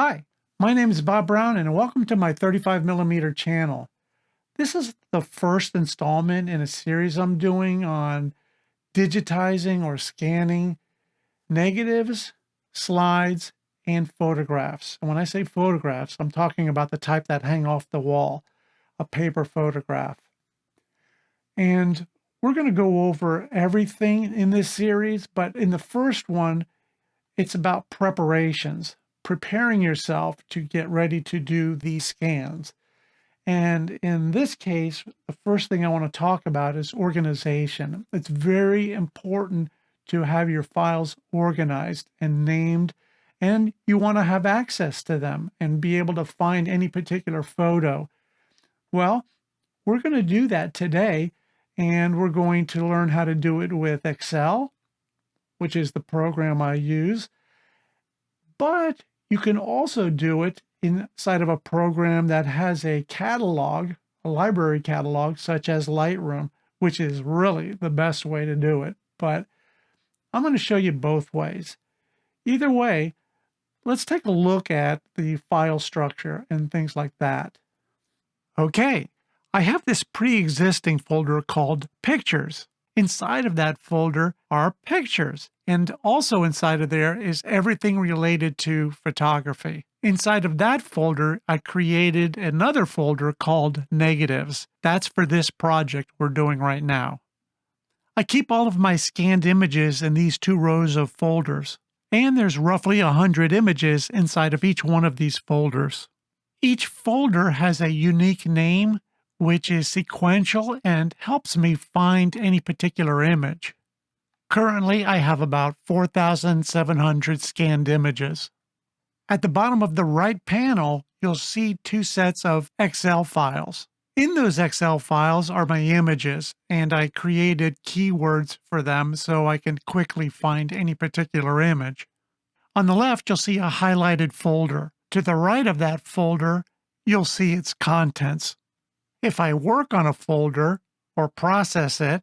Hi, my name is Bob Brown and welcome to my 35mm channel. This is the first installment in a series I'm doing on digitizing or scanning negatives, slides, and photographs. And when I say photographs, I'm talking about the type that hang off the wall, a paper photograph. And we're going to go over everything in this series, but in the first one, it's about preparations, preparing yourself to get ready to do these scans. And in this case, the first thing I want to talk about is organization. It's very important to have your files organized and named, and you want to have access to them and be able to find any particular photo. Well, we're going to do that today, and we're going to learn how to do it with Excel, which is the program I use. But you can also do it inside of a program that has a catalog, a library catalog, such as Lightroom, which is really the best way to do it. But I'm going to show you both ways. Either way, let's take a look at the file structure and things like that. Okay, I have this pre-existing folder called Pictures. Inside of that folder are pictures, and also inside of there is everything related to photography. Inside of that folder, I created another folder called Negatives. That's for this project we're doing right now. I keep all of my scanned images in these two rows of folders, and there's roughly 100 images inside of each one of these folders. Each folder has a unique name, which is sequential and helps me find any particular image. Currently, I have about 4,700 scanned images. At the bottom of the right panel, you'll see two sets of Excel files. In those Excel files are my images, and I created keywords for them so I can quickly find any particular image. On the left, you'll see a highlighted folder. To the right of that folder, you'll see its contents. If I work on a folder or process it,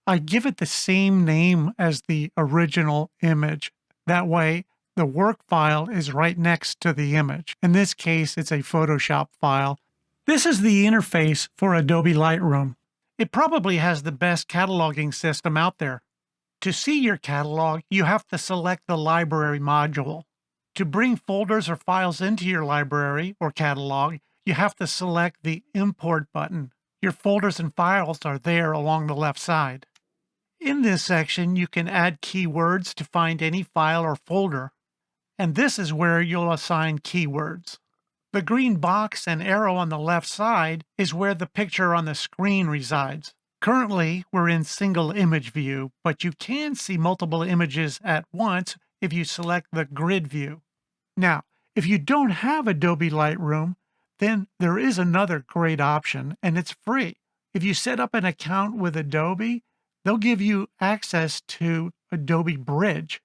I give it the same name as the original image. That way, the work file is right next to the image. In this case, it's a Photoshop file. This is the interface for Adobe Lightroom. It probably has the best cataloging system out there. To see your catalog, you have to select the library module. To bring folders or files into your library or catalog, you have to select the Import button. Your folders and files are there along the left side. In this section, you can add keywords to find any file or folder, and this is where you'll assign keywords. The green box and arrow on the left side is where the picture on the screen resides. Currently, we're in single image view, but you can see multiple images at once if you select the grid view. Now, if you don't have Adobe Lightroom, then there is another great option, and it's free. If you set up an account with Adobe, they'll give you access to Adobe Bridge.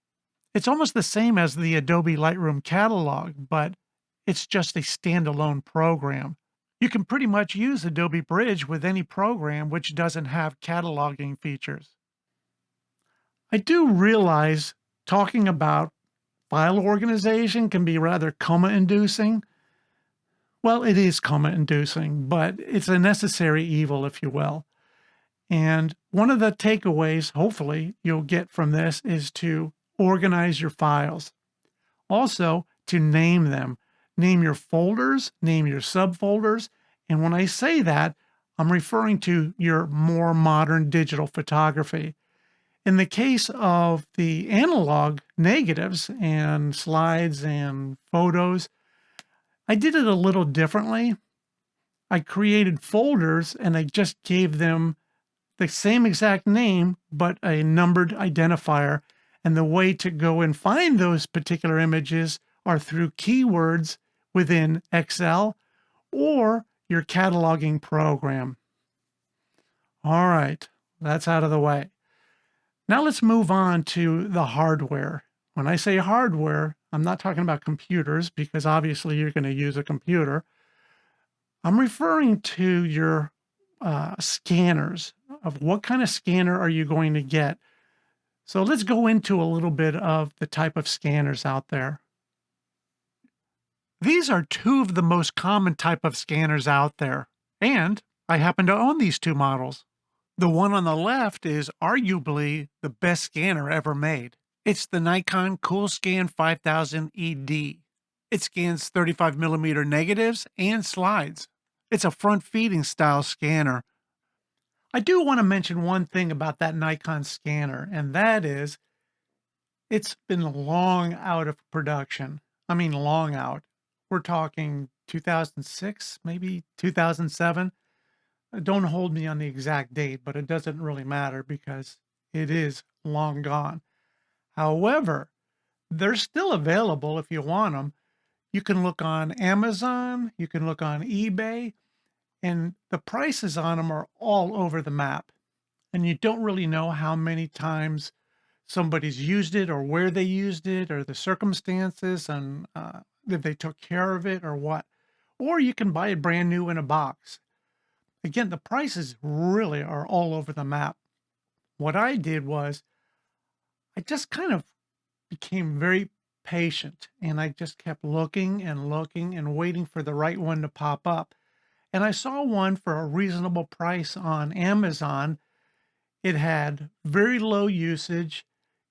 It's almost the same as the Adobe Lightroom catalog, but it's just a standalone program. You can pretty much use Adobe Bridge with any program which doesn't have cataloging features. I do realize talking about file organization can be rather coma-inducing. Well, it is coma-inducing, but it's a necessary evil, if you will. And one of the takeaways, hopefully, you'll get from this is to organize your files. Also, to name them. Name your folders, name your subfolders. And when I say that, I'm referring to your more modern digital photography. In the case of the analog negatives and slides and photos, I did it a little differently. I created folders and I just gave them the same exact name, but a numbered identifier. And the way to go and find those particular images are through keywords within Excel or your cataloging program. All right, that's out of the way. Now let's move on to the hardware. When I say hardware, I'm not talking about computers because obviously you're going to use a computer. I'm referring to your scanners. Of what kind of scanner are you going to get? So let's go into a little bit of the type of scanners out there. These are two of the most common type of scanners out there, and I happen to own these two models. The one on the left is arguably the best scanner ever made. It's the Nikon Coolscan 5000 ED. It scans 35 millimeter negatives and slides. It's a front feeding style scanner. I do want to mention one thing about that Nikon scanner, and that is it's been long out of production. I mean, long out. We're talking 2006, maybe 2007. Don't hold me on the exact date, but it doesn't really matter because it is long gone. However, they're still available if you want them. You can look on Amazon, you can look on eBay, and the prices on them are all over the map. And you don't really know how many times somebody's used it or where they used it or the circumstances and if they took care of it or what. Or you can buy it brand new in a box. Again, the prices really are all over the map. What I did was I just kind of became very patient and I just kept looking and waiting for the right one to pop up. And I saw one for a reasonable price on Amazon. It had very low usage.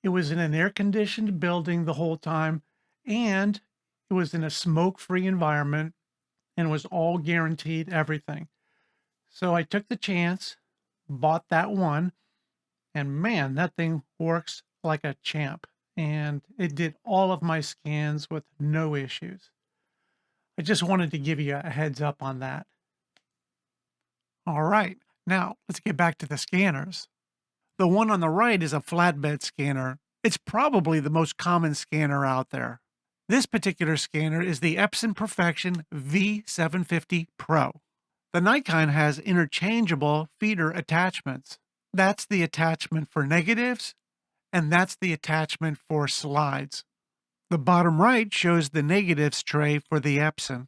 It was in an air conditioned building the whole time, and it was in a smoke free environment and was all guaranteed everything. So I took the chance, bought that one, and man, that thing works like a champ. And it did all of my scans with no issues. I just wanted to give you a heads up on that. All right, now let's get back to the scanners. The one on the right is a flatbed scanner. It's probably the most common scanner out there. This particular scanner is the Epson Perfection V750 Pro. The Nikon has interchangeable feeder attachments. That's the attachment for negatives, and that's the attachment for slides. The bottom right shows the negatives tray for the Epson.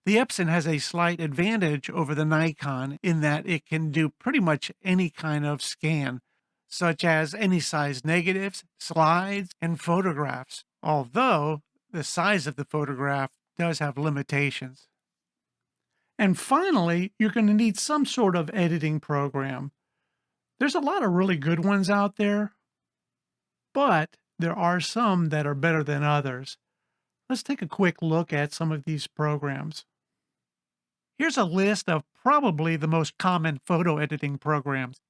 The Epson has a slight advantage over the Nikon in that it can do pretty much any kind of scan, such as any size negatives, slides, and photographs, although the size of the photograph does have limitations. And finally, you're going to need some sort of editing program. There's a lot of really good ones out there, but there are some that are better than others. Let's take a quick look at some of these programs. Here's a list of probably the most common photo editing programs.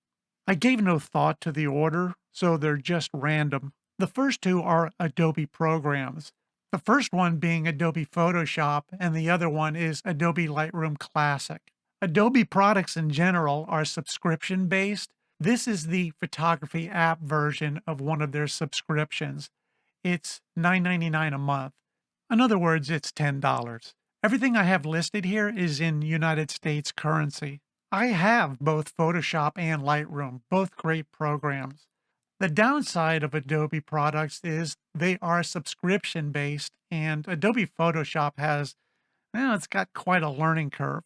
I gave no thought to the order, so they're just random. The first two are Adobe programs. The first one being Adobe Photoshop, and the other one is Adobe Lightroom Classic. Adobe products in general are subscription based. This is the photography app version of one of their subscriptions. It's $9.99 a month. In other words, it's $10. Everything I have listed here is in United States currency. I have both Photoshop and Lightroom, both great programs. The downside of Adobe products is they are subscription based, and Adobe Photoshop has, well, it's got quite a learning curve.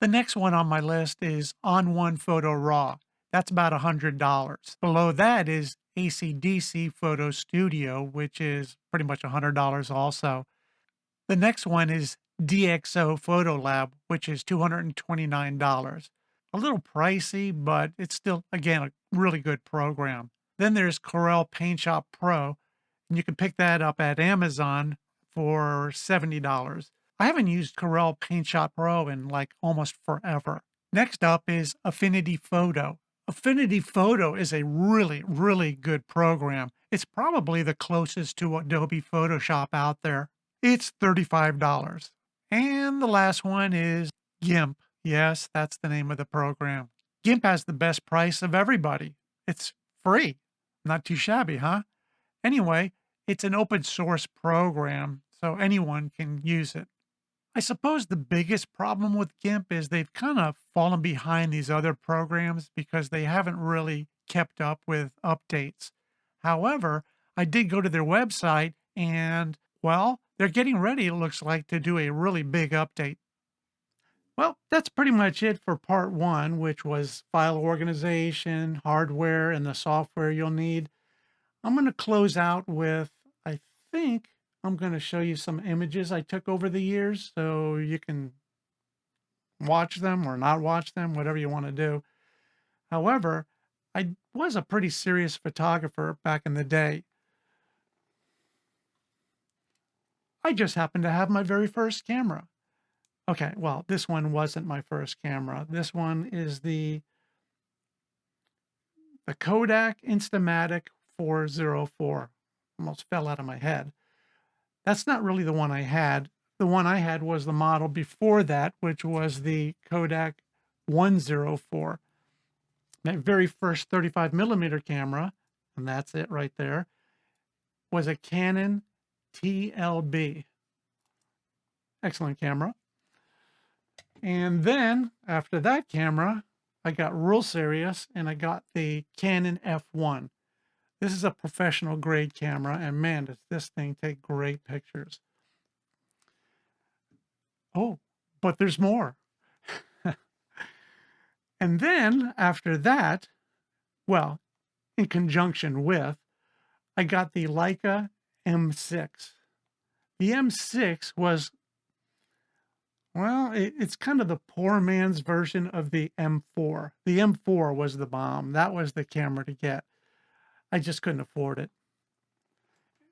The next one on my list is On1 Photo Raw. That's about $100. Below that is ACDC Photo Studio, which is pretty much $100 also. The next one is DxO Photo Lab, which is $229. A little pricey, but it's still, again, a really good program. Then there's Corel Paint Shop Pro, and you can pick that up at Amazon for $70. I haven't used Corel Paint Shop Pro in like almost forever. Next up is Affinity Photo. Affinity Photo is a really good program. It's probably the closest to Adobe Photoshop out there. It's $35. And the last one is GIMP. Yes, that's the name of the program. GIMP has the best price of everybody. It's free. Not too shabby, huh? Anyway, it's an open source program, so anyone can use it. I suppose the biggest problem with GIMP is they've kind of fallen behind these other programs because they haven't really kept up with updates. However, I did go to their website and, well, they're getting ready, it looks like, to do a really big update. Well, that's pretty much it for part one, which was file organization, hardware, and the software you'll need. I'm going to close out with, I think, I'm going to show you some images I took over the years so you can watch them or not watch them, whatever you want to do. However, I was a pretty serious photographer back in the day. I just happened to have my very first camera. Okay, well, this one wasn't my first camera. This one is the Kodak Instamatic 404. Almost fell out of my head. That's not really the one I had. The one I had was the model before that, which was the Kodak 104. My very first 35 millimeter camera, and that's it right there, was a Canon TLB. Excellent camera. And then after that camera, I got real serious and I got the Canon F1. This is a professional grade camera, and man, does this thing take great pictures. Oh, but there's more. And then after that, well, in conjunction with, I got the Leica M6. The M6 was, well, it's kind of the poor man's version of the M4. The M4 was the bomb. That was the camera to get. I just couldn't afford it.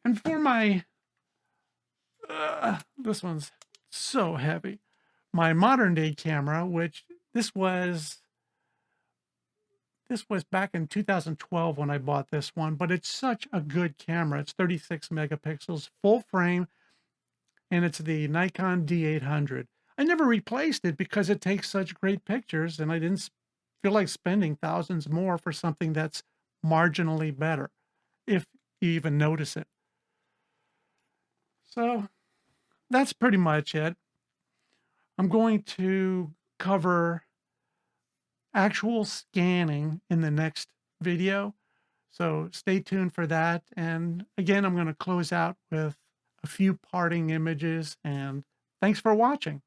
And for my, this one's so heavy. My modern day camera, which this was back in 2012 when I bought this one, but it's such a good camera. It's 36 megapixels, full frame, and it's the Nikon D800. I never replaced it because it takes such great pictures, and I didn't feel like spending thousands more for something that's marginally better, if you even notice it. So that's pretty much it. I'm going to cover actual scanning in the next video. So stay tuned for that. And again, I'm going to close out with a few parting images, and thanks for watching.